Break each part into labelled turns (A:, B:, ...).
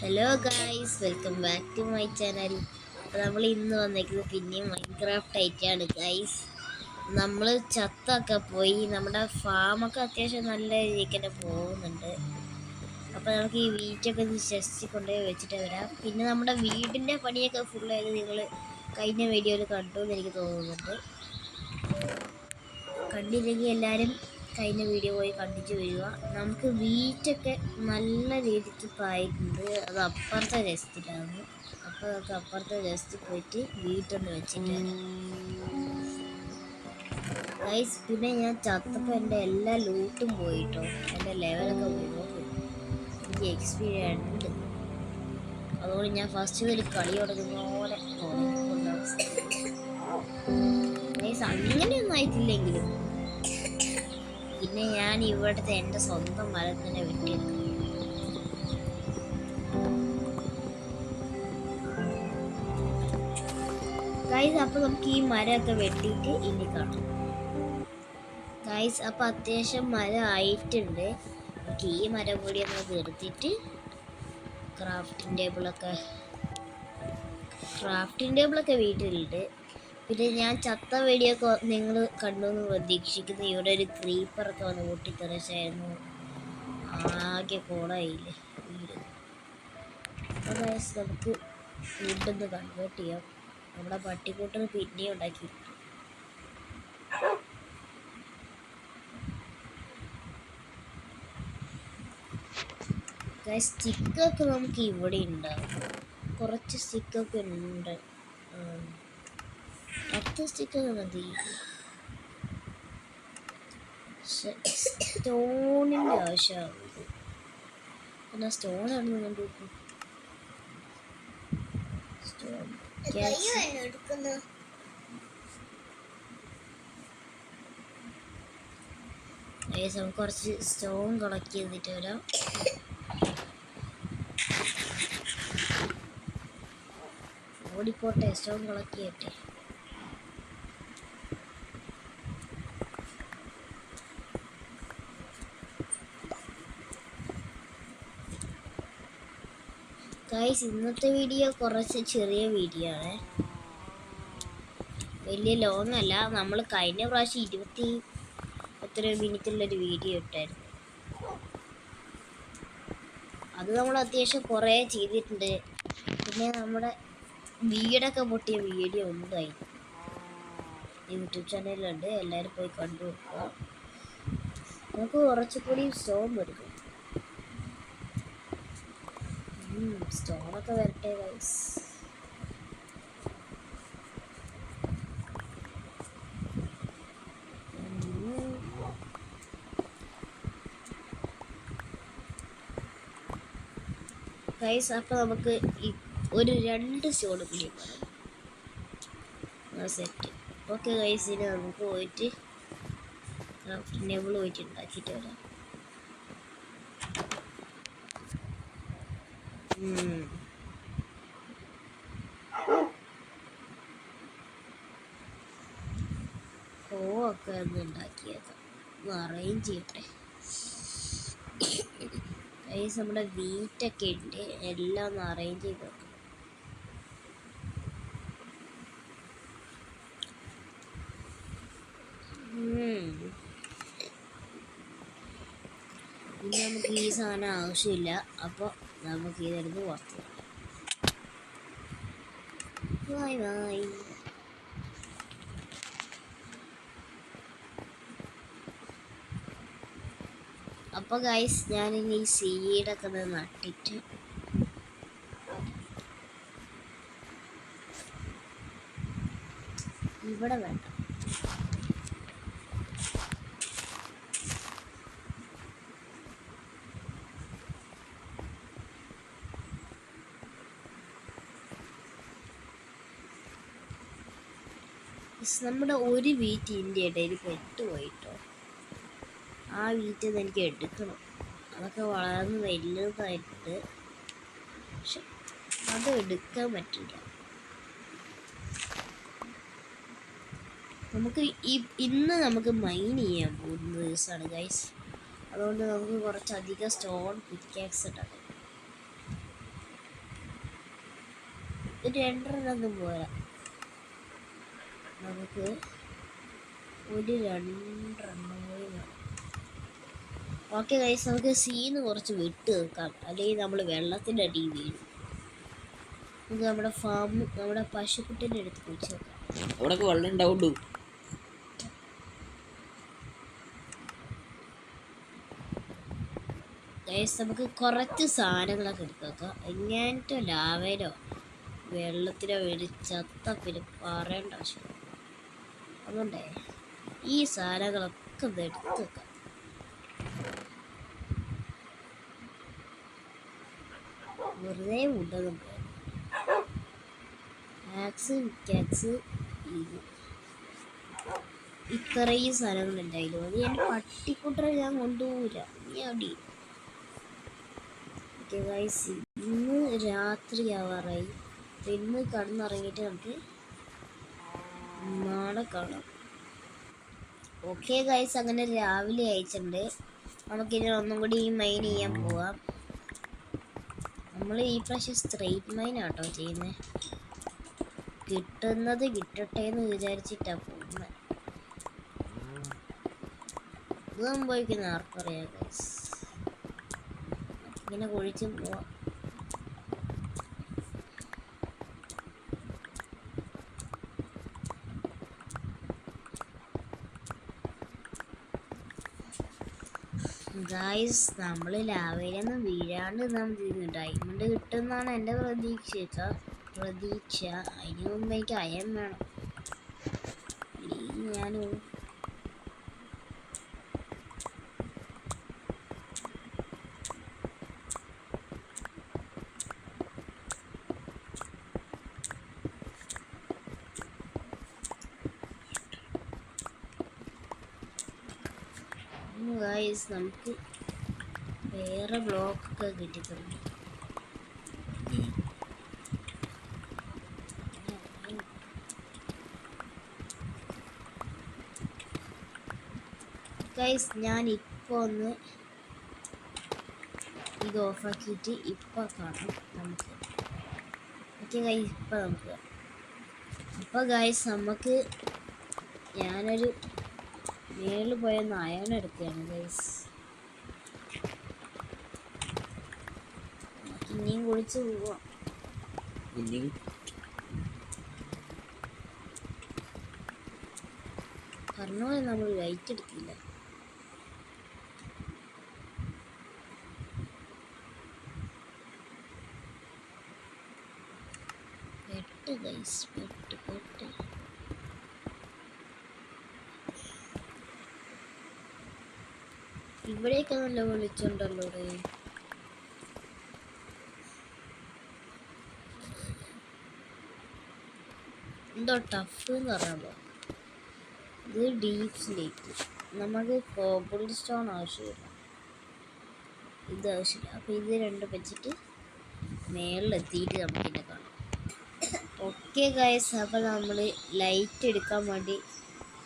A: Hello guys, welcome back to my channel. അപ്പോൾ നമ്മൾ ഇന്ന് വന്നേക്കുന്നത് പിന്നെയും മൈൻക്രാഫ്റ്റ് ആയിട്ടാണ് ഗായ്സ്. നമ്മൾ ചത്തൊക്കെ പോയി, നമ്മുടെ ഫാമൊക്കെ അത്യാവശ്യം നല്ല രീതിക്ക് തന്നെ പോകുന്നുണ്ട്. അപ്പോൾ നമുക്ക് ഈ വീറ്റൊക്കെ ചെസ്റ്റിൽ കൊണ്ടുപോയി വെച്ചിട്ട് വരാം. പിന്നെ നമ്മുടെ വീടിൻ്റെ പണിയൊക്കെ ഫുള്ളായത് നിങ്ങൾ കഴിഞ്ഞ വീഡിയോയിൽ കണ്ടു എന്ന് എനിക്ക് തോന്നുന്നുണ്ട്. കണ്ടില്ലെങ്കിൽ എല്ലാവരും കഴിഞ്ഞ വീഡിയോ പോയി കണ്ടിട്ട് വരിക. നമുക്ക് വീറ്റൊക്കെ നല്ല രീതിക്ക് പായിട്ടുണ്ട്. അത് അപ്പുറത്തെ രസത്തിലാണ്. അപ്പോൾ നമുക്ക് അപ്പുറത്തെ രസത്തിൽ പോയിട്ട് വീട്ടൊന്ന് വെച്ചിട്ട് ഗൈസ്. പിന്നെ ഞാൻ ചത്തപ്പോൾ എൻ്റെ എല്ലാ ലൂട്ടും പോയിട്ടോ, എൻ്റെ ലെവലൊക്കെ പോയി നോക്കും. എനിക്ക് എക്സ്പീരിയൻസ് ഉണ്ട്. അതുകൊണ്ട് ഞാൻ ഫസ്റ്റ് ഒരു കളി തുടങ്ങുന്ന പോലെ തുടങ്ങിക്കൊണ്ട അവസ്ഥ ഗൈസ്. അങ്ങനെയൊന്നും ആയിട്ടില്ലെങ്കിലും പിന്നെ ഞാൻ ഇവിടുത്തെ എൻ്റെ സ്വന്തം മരം തന്നെ വെട്ടിയെടുക്കും. ഗൈസ്, അപ്പോൾ നമുക്ക് ഈ മരമൊക്കെ വെട്ടിയിട്ട് ഇനി കാണാം ഗൈസ്. അപ്പോൾ അത്യാവശ്യം മരം ആയിട്ടുണ്ട്. നമുക്ക് ഈ മരം കൂടി ഒന്ന് തീർത്തിട്ട് ക്രാഫ്റ്റിംഗ് ടേബിളൊക്കെ വീട്ടിലുണ്ട്. പിന്നെ ഞാൻ ചത്ത വീഡിയോ നിങ്ങൾ കണ്ടു എന്ന് പ്രതീക്ഷിക്കുന്നു. ഇവിടെ ഒരു ക്രീപ്പറൊക്കെ വന്ന് പൊട്ടിത്തെറിച്ചായിരുന്നു. ആകെ കോളായില്ലേ വീട്. അപ്പോൾ ഗൈസ്, നമുക്ക് വീടൊന്ന് കൺവേർട്ട് ചെയ്യാം. നമ്മുടെ പട്ടിക്കൂട്ടിന് പിന്നെയും ഉണ്ടാക്കി. ഗൈസ്, സ്റ്റിക്കൊക്കെ നമുക്ക് ഇവിടെ ഉണ്ടാവും. കുറച്ച് സ്റ്റിക്കൊക്കെ ഉണ്ട്. 10 സ്റ്റിക്കൊക്കെ മതി. സ്റ്റോണിൻ്റെ ആവശ്യമാകും. പിന്നെ സ്റ്റോൺ ആണെന്ന് കണ്ടുപോകും. സ്റ്റോൺ നമുക്ക് കുറച്ച് സ്റ്റോൺ കളക്ട് ചെയ്തിട്ട് വരാം. ഓടിപ്പോട്ടെ, സ്റ്റോൺ കളക്ട് ചെയ്യട്ടെ. ഗൈസ്, ഇന്നത്തെ വീഡിയോ കുറച്ച് ചെറിയ വീഡിയോ ആണ്, വലിയ ലോങ് അല്ല. നമ്മൾ കഴിഞ്ഞ പ്രാവശ്യം 20 മിനിറ്റുള്ളൊരു വീഡിയോ ഇട്ടായിരുന്നു. അത് നമ്മൾ അത്യാവശ്യം കുറേ ചെയ്തിട്ടുണ്ട്. പിന്നെ നമ്മുടെ വീടൊക്കെ പൊട്ടിയ വീഡിയോ ഉണ്ടായി യൂട്യൂബ് ചാനലിലുണ്ട്, എല്ലാവരും പോയി കണ്ടു നോക്കുക. നമുക്ക് കുറച്ചുകൂടി സ്റ്റോൺ എടുക്കും. സ്റ്റോണൊക്കെ വരട്ടെ ഗൈസ്. ഗൈസ്, അപ്പോൾ നമുക്ക് ഒരു 2 സ്റ്റോൺ കൂടി സെറ്റ്. ഓക്കെ ഗൈസ്, ഇനി നമുക്ക് പോയിട്ട് ക്രാഫ്റ്റിംഗ് ടേബിൾ പോയിട്ട് ഉണ്ടാക്കിയിട്ട് വരാം. ഒക്കെ ഒന്ന് ഉണ്ടാക്കിയേക്കാം. അറേഞ്ച് ചെയ്യട്ടെ ഗൈസ്. നമ്മുടെ വീറ്റൊക്കെ ഉണ്ട്, എല്ലാം ഒന്ന് അറേഞ്ച് ചെയ്ത് വെക്കണം. ഇനി നമുക്ക് ഈ സാധനം ആവശ്യമില്ല. അപ്പോൾ നമുക്ക് ഇതെടുത്ത് പുറത്ത് ബൈ ബൈ. അപ്പോൾ ഗൈസ്, ഞാനിനി ഈ സീഡൊക്കെ ഒന്ന് നട്ടിട്ട് ഇവിടെ വേണ്ട. നമ്മുടെ ഒരു വീറ്റിൻ്റെ ഇടയിൽ പെട്ടുപോയിട്ടോ. ആ വീട്ടിൽ എനിക്ക് എടുക്കണം. അതൊക്കെ വളർന്ന് വലുതായിട്ട്, പക്ഷെ അത് എടുക്കാൻ പറ്റില്ല. നമുക്ക് ഇന്ന് നമുക്ക് മൈൻ ചെയ്യാൻ പോകുന്ന ദിവസമാണ് ഗൈസ്. അതുകൊണ്ട് നമുക്ക് കുറച്ചധികം സ്റ്റോൺ പിക്കാക്സ് ഉണ്ടാക്കും. ഒരു 2 പോരാ, നമുക്ക് ഒരു 2 കൂടി വേണം. ഓക്കെ ഗൈസ്, നമുക്ക് സീന്ന് കുറച്ച് വിട്ട് നിൽക്കാം, അല്ലെങ്കിൽ നമ്മൾ വെള്ളത്തിൻ്റെ അടിയിൽ വീഴും. നമുക്ക് നമ്മുടെ നമ്മുടെ പശുക്കുട്ടിൻ്റെ അടുത്ത് കുഴിച്ച് വെക്കാം.
B: അവിടെ വെള്ളം ഉണ്ടാവുള്ളൂ.
A: ഗൈസ്, നമുക്ക് കുറച്ച് സാധനങ്ങളൊക്കെ എടുത്ത് വെക്കാം. എങ്ങനത്തെ ലാവേലോ വെള്ളത്തിലോ ചത്ത പിന്നെ പറയേണ്ട ആവശ്യം. അതുകൊണ്ടേ ഈ സാധനങ്ങളൊക്കെ ഒന്ന് എടുത്ത് വെക്കാം. വെറുതെ ഉണ്ടെന്നും ആക്സ് വിക്കാക്സ് ഇത്രയും സാധനങ്ങളുണ്ടായിരുന്നു. അത് ഞാൻ പട്ടിക്കുട്ടറെ ഞാൻ കൊണ്ടുപോകില്ല, നീ അടി. ഓക്കെ ഗൈസ്, ഇന്ന് രാത്രി ആവാറായി. ഇന്ന് കടന്നിറങ്ങിയിട്ട് നമുക്ക് നാളെ കാണാം. ഓക്കെ ഗൈസ്, അങ്ങനെ രാവിലെ അയച്ചിട്ടുണ്ട്. നമുക്കിനി ഒന്നും കൂടി മൈൻ ചെയ്യാൻ പോവാം. നമ്മൾ ഈ പ്രാവശ്യം സ്ട്രെയിറ്റ് മൈൻ ആട്ടോ ചെയ്യുന്നത്. കിട്ടുന്നത് കിട്ടട്ടെ എന്ന് വിചാരിച്ചിട്ടാ പോകുന്നത്. ഇത് സംഭവിക്കുന്ന ആർക്കറിയാം ഗൈസ്. ഇങ്ങനെ കുഴിച്ചും പോവാം. ഗൈസ്, നമ്മൾ ലാവയിലൊന്നും വീഴാണ്ട് നാം ഡയമണ്ട് കിട്ടുമെന്നാണ് എൻ്റെ പ്രതീക്ഷ. അതിന് മുമ്പ് എനിക്ക് അയം വേണം. ഞാൻ ഗൈസ്, നമുക്ക് വേറെ ബ്ലോക്കൊക്കെ കിട്ടിയിട്ടുണ്ട്. ഗൈസ്, ഞാൻ ഇപ്പോൾ ഒന്ന് ഇത് ഓഫാക്കിയിട്ട് ഇപ്പോൾ കാണാം നമുക്ക്. ഓക്കെ ഗൈസ്, ഇപ്പോൾ നമുക്ക് അപ്പോൾ ഗൈസ് നമുക്ക് ഞാനൊരു മേളിൽ പോയൊന്ന് അയൺ എടുക്കുകയാണ് ഗൈസ്. ഇനിയും കുളിച്ച് പോവാം. പറഞ്ഞ പോലെ നമ്മൾ ലൈറ്റ് എടുക്കില്ല. പെട്ട് ഗൈസ്, പെട്ട് ഇവിടെയൊക്കെ നല്ല വിളിച്ചുണ്ടല്ലോ. എന്തോ ടഫ് എന്ന് പറയാമോ. ഇത് ഡീപ് സ്ലീപ്പ്. നമുക്ക് കോബിൾ സ്റ്റോൺ ആവശ്യമില്ല, ഇത് ആവശ്യമില്ല. അപ്പോൾ ഇത് രണ്ടും വെച്ചിട്ട് മേളിലെത്തിയിട്ട് നമുക്കിന്നെ കാണാം. ഓക്കെ ഗൈസ്, അപ്പോൾ നമ്മൾ ലൈറ്റ് എടുക്കാൻ വേണ്ടി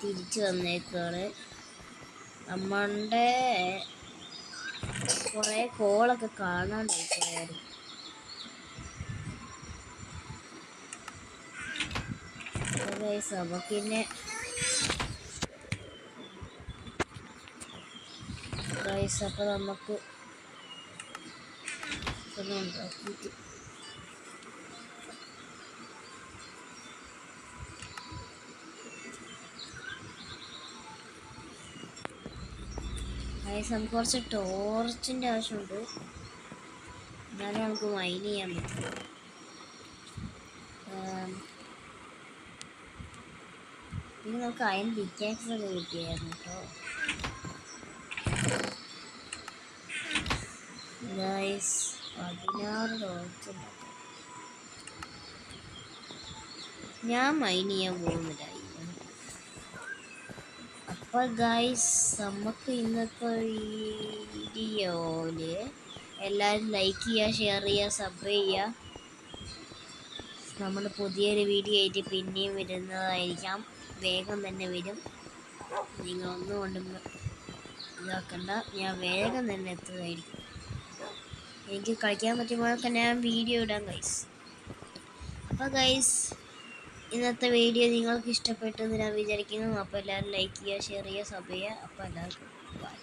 A: തിരിച്ച് വന്നേക്കാണ്. നമ്മളുടെ കുറേ കോളൊക്കെ കാണാണ്ടായിപ്പോയായിരുന്നു. ഗൈസ്, നമുക്കിന്നെ ഗൈസ് അപ്പോൾ നമുക്ക് ഉണ്ടാക്കിയിട്ട് ഗൈസ്, നമുക്ക് കുറച്ച് ടോർച്ചിൻ്റെ ആവശ്യമുണ്ട്, എന്നാലും നമുക്ക് മൈൻ ചെയ്യാൻ പറ്റും. പിന്നെ നമുക്ക് അയൺ പിക്കാക്സ് ഒക്കെ കിട്ടിയായിരുന്നു കേട്ടോ ഗൈസ്. 16 ടോർച്ച് ഉണ്ടാക്കാം. ഞാൻ മൈൻ ചെയ്യാൻ പോകുന്നില്ല. അപ്പോൾ ഗൈസ്, നമുക്ക് ഇന്നത്തെ വീഡിയോയിൽ എല്ലാവരും ലൈക്ക് ചെയ്യുക, ഷെയർ ചെയ്യുക, സബ് ചെയ്യുക. നമ്മൾ പുതിയൊരു വീഡിയോ ആയിട്ട് പിന്നെയും വരുന്നതായിരിക്കാം. വേഗം തന്നെ വരും. നിങ്ങളൊന്നും കൊണ്ടും ഇതാക്കണ്ട, ഞാൻ വേഗം തന്നെ എത്തുന്നതായിരിക്കും. എനിക്ക് കളിക്കാൻ പറ്റുമ്പോഴൊക്കെ ഞാൻ വീഡിയോ ഇടാം ഗൈസ്. അപ്പോൾ ഗൈസ്, ഇന്നത്തെ വീഡിയോ നിങ്ങൾക്ക് ഇഷ്ടപ്പെട്ടെന്ന് ഞാൻ വിചാരിക്കുന്നു. അപ്പോൾ എല്ലാവരും ലൈക്ക് ചെയ്യുക, ഷെയർ ചെയ്യുക, സബ് ചെയ്യുക. അപ്പോൾ എല്ലാവർക്കും ബൈ.